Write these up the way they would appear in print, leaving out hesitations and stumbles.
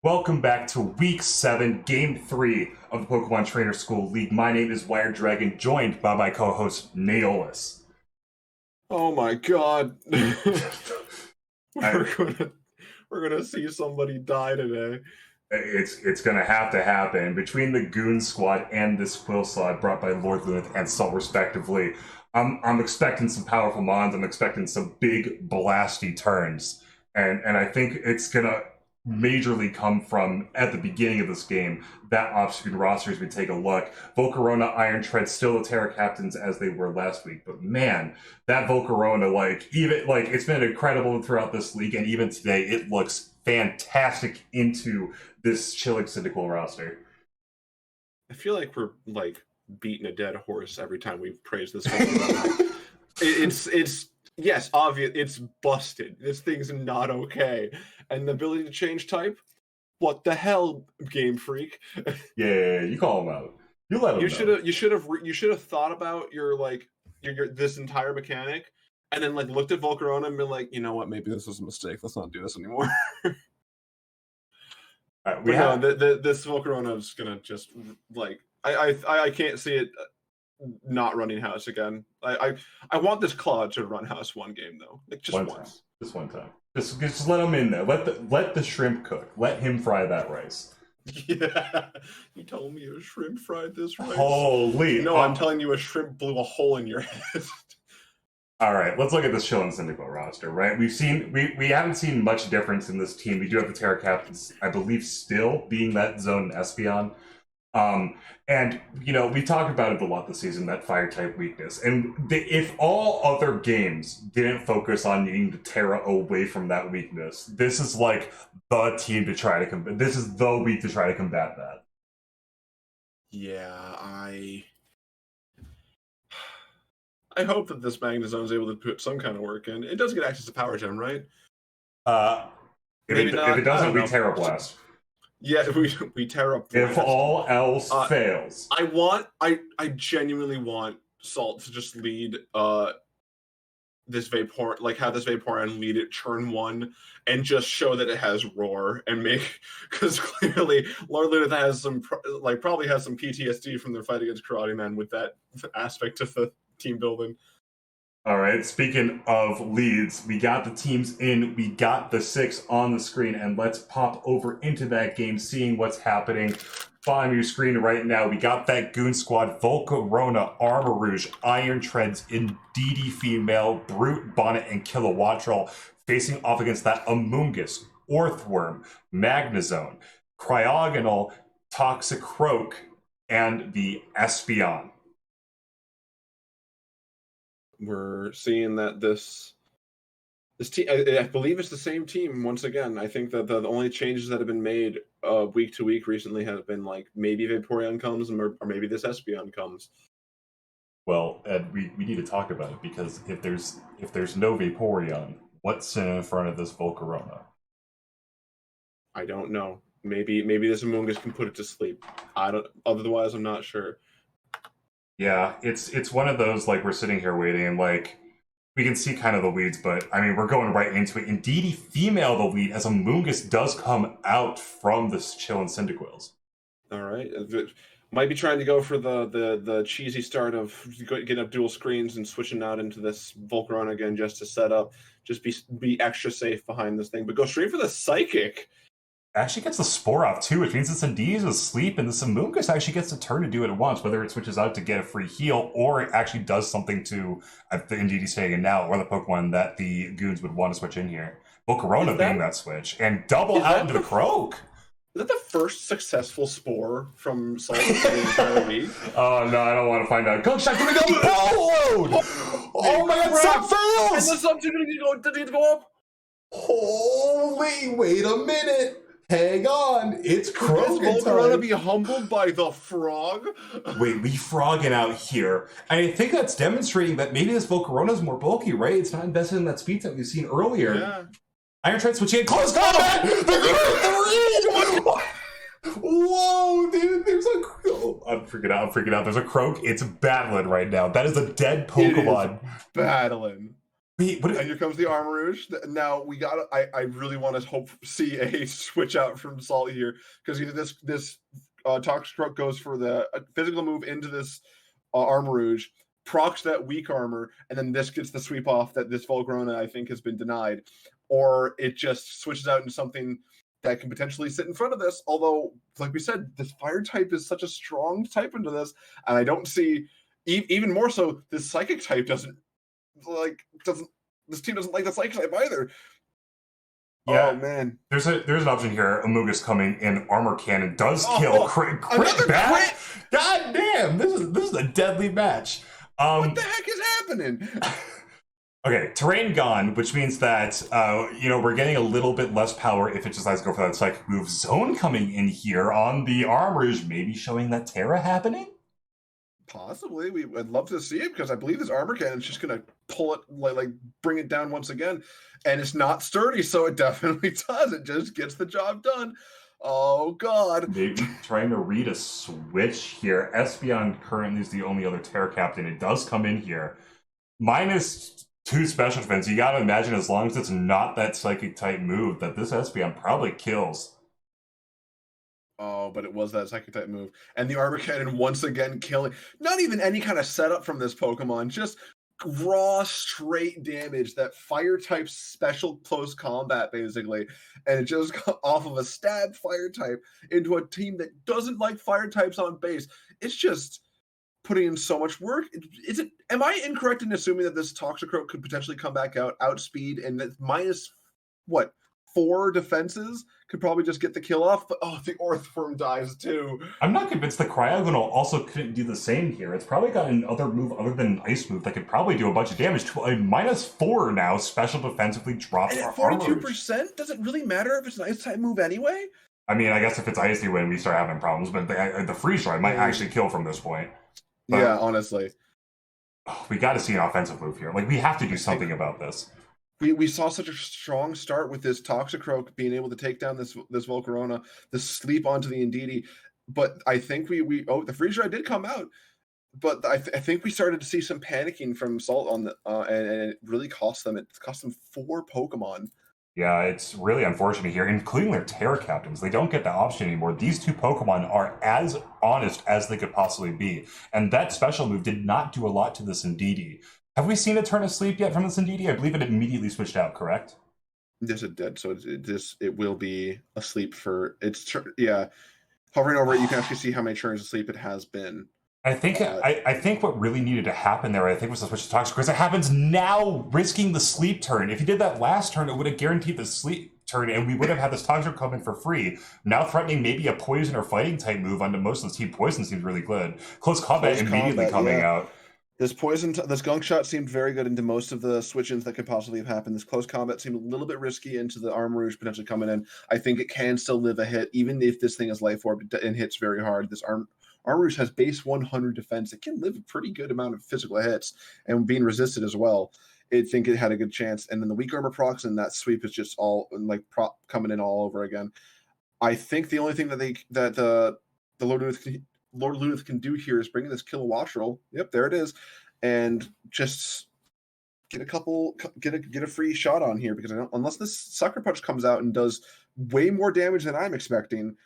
Welcome back to Week 7, Game 3 of the Pokemon Trainer School League. My name is Wired Dragon, joined by my co-host, Naolis. Oh my god. I- we're gonna see somebody die today. It's gonna have to happen. Between the Goon Squad and this Quill Slot brought by Lord Lunith and Salt respectively, I'm expecting some powerful mons, I'm expecting some big blasty turns. And I think it's gonna majorly come from at the beginning of this game. That off-screen roster as we take a look. Volcarona, Iron Tread, still the Terra captains as they were last week, but man, that Volcarona, it's been incredible throughout this league, and even today it looks fantastic into this Chillin Cyndaquil roster. I feel like we're beating a dead horse every time we praise this one. it's yes, obvious, it's busted. This thing's not okay. And the ability to change type? What the hell, Game Freak? Yeah, you call him out. You let him know. You should have thought about your this entire mechanic, and then looked at Volcarona and been like, you know what, maybe this was a mistake. Let's not do this anymore. This Volcarona is gonna just I can't see it not running house again. I want this Claude to run house one game though, just once. Just one time. Just let him in there. Let the shrimp cook. Let him fry that rice. Yeah, you told me a shrimp fried this rice. Holy! No, I'm telling you, a shrimp blew a hole in your head. All right, let's look at this Chillin Cyndaquil roster. Right, we haven't seen much difference in this team. We do have the Terra captains, I believe, still being that Zone and Espeon. And we talked about it a lot this season, that fire type weakness. And if all other games didn't focus on needing to Terra away from that weakness, this is like the team to try to combat. This is the week to try to combat that. Yeah, I hope that this Magnezone is able to put some kind of work in. It does get access to Power Gem, right? If it doesn't, we Terra Blast. Yeah, we tear up. If all else fails, I genuinely want Salt to just lead this Vapor, have this Vaporeon lead it turn 1 and just show that it has Roar and make, because clearly Lord Lunith has some probably has some PTSD from their fight against Karate Man with that aspect of the team building. All right, speaking of leads, we got the teams in, we got the 6 on the screen, and let's pop over into that game, seeing what's happening. On your screen right now, we got that Goon Squad, Volcarona, Armor Rouge, Iron Treads, Indeedee Female, Brute, Bonnet, and Kilowattrel, facing off against that Amoonguss, Orthworm, Magnezone, Cryogonal, Toxicroak, and the Espeon. We're seeing that this team, I believe it's the same team once again. I think that the only changes that have been made week to week recently have been maybe Vaporeon comes or maybe this Espeon comes. Well, Ed, we need to talk about it, because if there's no Vaporeon, what's in front of this Volcarona? I don't know. Maybe this Amoonguss can put it to sleep. Otherwise, I'm not sure. Yeah, it's one of those, we're sitting here waiting, and we can see kind of the leads, but I mean, we're going right into it. Indeedee Female the lead, as Amoonguss does come out from this Chillin Cyndaquils. All right, might be trying to go for the cheesy start of getting up dual screens and switching out into this Volcarona again, just to set up, just be extra safe behind this thing, but go straight for the Psychic. Actually gets the Spore off too, which means that Indeedee is asleep, and the Amoonguss actually gets a turn to do it at once, whether it switches out to get a free heal, or it actually does something to the Indeedee staying in now, or the Pokemon that the Goons would want to switch in here. Volcarona being that switch, and double out into the Croak. Is that the first successful Spore from Salt the entire week? Oh no, I don't want to find out. Cook shot, gonna go load! Oh my god, sub fails! And the sub did go up? Holy, wait a minute! Hang on, it's Croak. Is Volcarona be humbled by the frog? Wait, leapfrogging out here. I think that's demonstrating that maybe this Volcarona is more bulky, right? It's not invested in that speed that we've seen earlier. Yeah. Iron Tread switching in close combat! Whoa, dude, there's a... Oh, I'm freaking out. There's a Croak. It's battling right now. That is a dead Pokemon. Battling. Wait, And here comes the Armarouge. Now we got. I really want to see a switch out from Salt here, because either this Toxicroak goes for the physical move into this Armarouge, procs that weak armor, and then this gets the sweep off that this Volcarona I think has been denied, or it just switches out into something that can potentially sit in front of this. Although, like we said, this fire type is such a strong type into this, and I don't see even more so. This psychic type doesn't. This team doesn't like the psychic type either. Yeah. Oh man. There's an option here. Amogus coming in, armor cannon does kill. Crit another back. crit! God damn, this is a deadly match. What the heck is happening? Okay, terrain gone, which means that we're getting a little bit less power if it decides to go for that psychic move. Zone coming in here on the Armors, maybe showing that Terra happening? Possibly. I'd love to see it, because I believe this armor cannon is just going to pull it, like bring it down once again. And it's not sturdy, so it definitely does. It just gets the job done. Oh, God. Maybe trying to read a switch here. Espeon currently is the only other Terra Captain. It does come in here. -2 special defense. You gotta imagine, as long as it's not that psychic type move, that this Espeon probably kills. Oh, but it was that psychic type move. And the armor cannon once again killing. Not even any kind of setup from this Pokemon. Just raw, straight damage. That fire type special close combat, basically. And it just got off of a stab fire type into a team that doesn't like fire types on base. It's just putting in so much work. Am I incorrect in assuming that this Toxicroak could potentially come back out, outspeed, and that -4 defenses could probably just get the kill off? But the Orthworm dies too. I'm not convinced the Cryogonal also couldn't do the same here. It's probably got another move other than an ice move that could probably do a bunch of damage. To a -4 now, special defensively drops. And at 42%, does it really matter if it's an ice type move anyway? I mean, I guess if it's icy when we start having problems, but the freeze dry might actually kill from this point. But, yeah, honestly. We got to see an offensive move here. Like, we have to do something about this. We saw such a strong start with this Toxicroak being able to take down this Volcarona, the sleep onto the Indeedee. But I think the freeze dry did come out. But I think we started to see some panicking from Salt on the and it really cost them. It cost them 4 Pokemon. Yeah, it's really unfortunate here, including their Terra Captains. They don't get the option anymore. These 2 Pokemon are as honest as they could possibly be. And that special move did not do a lot to this Indeedee. Have we seen it turn asleep yet from this Indeedee? I believe it immediately switched out, correct? Yes, it did. So it will be asleep for hovering over it. You can actually see how many turns asleep it has been. I think what really needed to happen there, was the switch to Toxic, because it happens now, risking the sleep turn. If you did that last turn, it would have guaranteed the sleep turn, and we would have had this Toxic come in for free. Now threatening maybe a poison or fighting type move onto most of the team. Poison seems really good. Close combat immediately coming out. This Gunk Shot seemed very good into most of the switch-ins that could possibly have happened. This close combat seemed a little bit risky into the Armarouge potentially coming in. I think it can still live a hit, even if this thing is Life Orb and hits very hard. This Armarouge has base 100 defense. It can live a pretty good amount of physical hits and being resisted as well. I think it had a good chance. And then the weak armor procs and that sweep is just all coming in all over again. I think the only thing that the Lord Luneth can do here is bring in this Kilowattrel. Yep, there it is, and just get a free shot on here, because unless this Sucker Punch comes out and does way more damage than I'm expecting,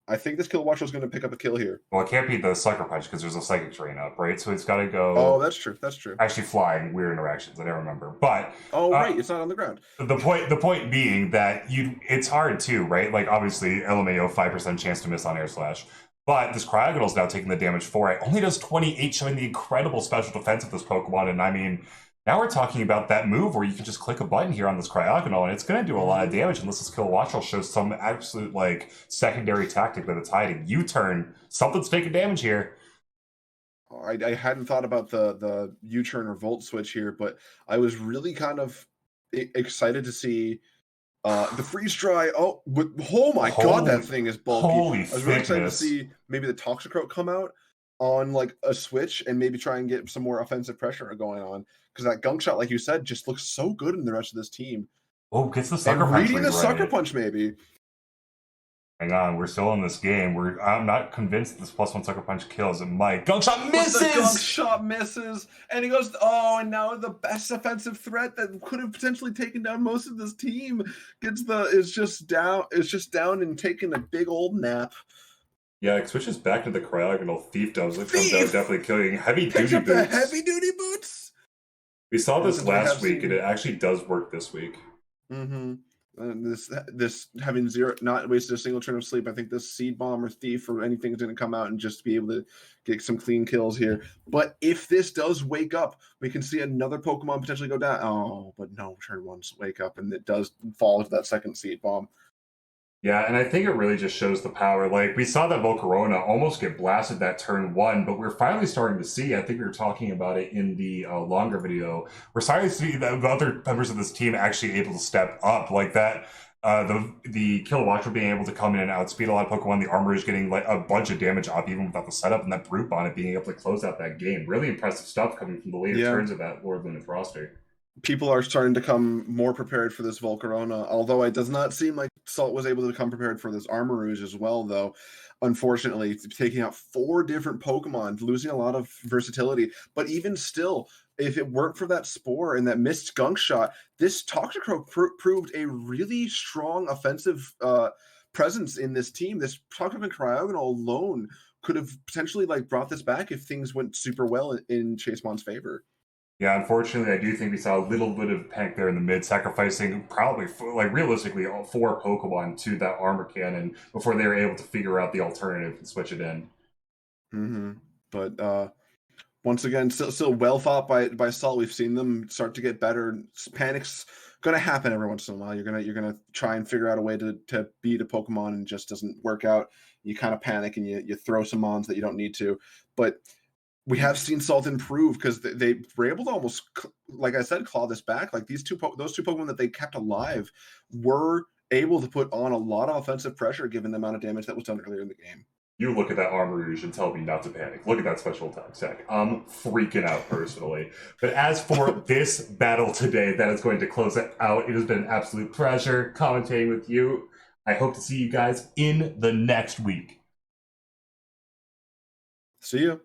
I think this Kilowattrel is going to pick up a kill here. Well, it can't be the Sucker Punch because there's a Psychic Terrain up, right? So it's got to go. Oh, that's true. That's true. Actually, flying weird interactions. I don't remember, but right, it's not on the ground. The point being that it's hard too, right? Like, obviously, LMAO 5% chance to miss on Air Slash. But this Cryogonal is now taking the damage for it. Only does 28, showing the incredible special defense of this Pokemon. And I mean, now we're talking about that move where you can just click a button here on this Cryogonal, and it's going to do a lot of damage unless this Kilowattrel shows some absolute, secondary tactic that it's hiding. U-turn. Something's taking damage here. I hadn't thought about the U-turn or Volt switch here, but I was really kind of excited to see the freeze dry. Oh my god, that thing is bulky. I was really excited to see maybe the Toxicroak come out on a switch and maybe try and get some more offensive pressure going on, because that Gunk Shot, like you said, just looks so good in the rest of this team. Oh, gets the Sucker Punch. Reading the Sucker Punch, maybe. Hang on, we're still in this game. I'm not convinced this +1 Sucker Punch kills. It might. Gunk Shot But the gunk misses! shot misses, and he goes, oh, and now the best offensive threat that could have potentially taken down most of this team is just down and taking a big old nap. Yeah, it switches back to the Cryogonal Thief does. It comes Thief! out definitely killing heavy Picks duty up the boots. heavy duty boots. We saw this Since we last have week, seen- and it actually does work this week. Mm-hmm. This having not wasted a single turn of sleep. I think this seed bomb or thief or anything is going to come out and just be able to get some clean kills here. But if this does wake up, we can see another Pokemon potentially go down. Oh, but no, turn one's wake up and it does fall to that second seed bomb. Yeah, and I think it really just shows the power. Like, we saw that Volcarona almost get blasted that turn 1, but we're finally starting to see, I think we were talking about it in the longer video, we're starting to see that the other members of this team actually able to step up. Like that, the Kilowattrel being able to come in and outspeed a lot of Pokemon, the Armor is getting like a bunch of damage off even without the setup, and that Brute Bonnet being able to close out that game. Really impressive stuff coming from the later turns of that Lord Luna's roster. People are starting to come more prepared for this Volcarona, although it does not seem like Salt was able to come prepared for this Armarouge as well, though. Unfortunately, taking out 4 different Pokemon, losing a lot of versatility. But even still, if it weren't for that Spore and that missed Gunk Shot, this Toxicroak proved a really strong offensive presence in this team. This Toxicroak and Cryogonal alone could have potentially brought this back if things went super well in Chasemon's favor. Yeah, unfortunately, I do think we saw a little bit of panic there in the mid, sacrificing probably, realistically, all 4 Pokemon to that Armor Cannon before they were able to figure out the alternative and switch it in. Mm-hmm. But once again, still well fought by Salt. We've seen them start to get better. Panic's gonna happen every once in a while. You're gonna try and figure out a way to beat a Pokemon and it just doesn't work out. You kind of panic and you throw some mons that you don't need to. But we have seen Salt improve because they were able to almost, like I said, claw this back. Like those two Pokemon that they kept alive were able to put on a lot of offensive pressure given the amount of damage that was done earlier in the game. You look at that Armarouge and tell me not to panic. Look at that special attack stack. I'm freaking out personally. But as for this battle today, that is going to close it out. It has been an absolute pleasure commentating with you. I hope to see you guys in the next week. See you.